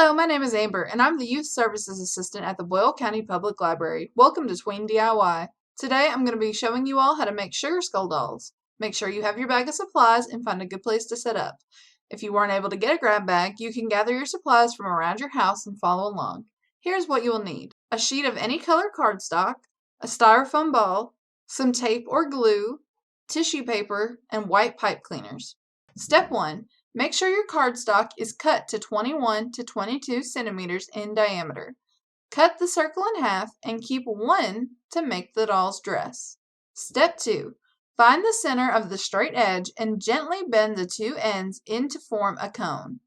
Hello, my name is Amber, and I'm the Youth Services Assistant at the Boyle County Public Library. Welcome to Tween DIY. Today I'm going to be showing you all how to make sugar skull dolls. Make sure you have your bag of supplies and find a good place to set up. If you weren't able to get a grab bag, you can gather your supplies from around your house and follow along. Here's what you will need: a sheet of any color cardstock, a styrofoam ball, some tape or glue, tissue paper, and white pipe cleaners. Step 1. Make sure your cardstock is cut to 21 to 22 centimeters in diameter. Cut the circle in half and keep one to make the doll's dress. Step 2. Find the center of the straight edge and gently bend the two ends in to form a cone.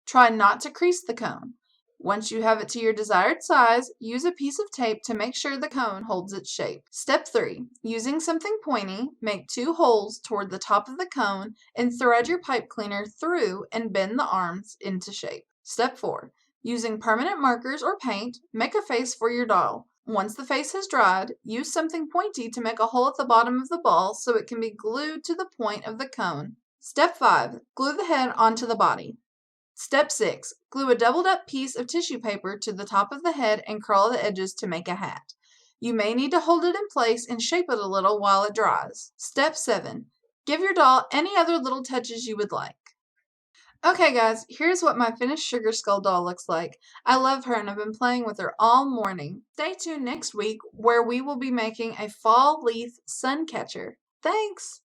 Try not to crease the cone. Once you have it to your desired size, use a piece of tape to make sure the cone holds its shape. Step 3. Using something pointy, make 2 holes toward the top of the cone and thread your pipe cleaner through and bend the arms into shape. Step 4. Using permanent markers or paint, make a face for your doll. Once the face has dried, use something pointy to make a hole at the bottom of the ball so it can be glued to the point of the cone. Step 5. Glue the head onto the body. Step 6. Glue a doubled up piece of tissue paper to the top of the head and curl the edges to make a hat. You may need to hold it in place and shape it a little while it dries. Step 7. Give your doll any other little touches you would like. Okay guys, here's what my finished sugar skull doll looks like. I love her and I've been playing with her all morning. Stay tuned next week where we will be making a fall leaf sun catcher. Thanks!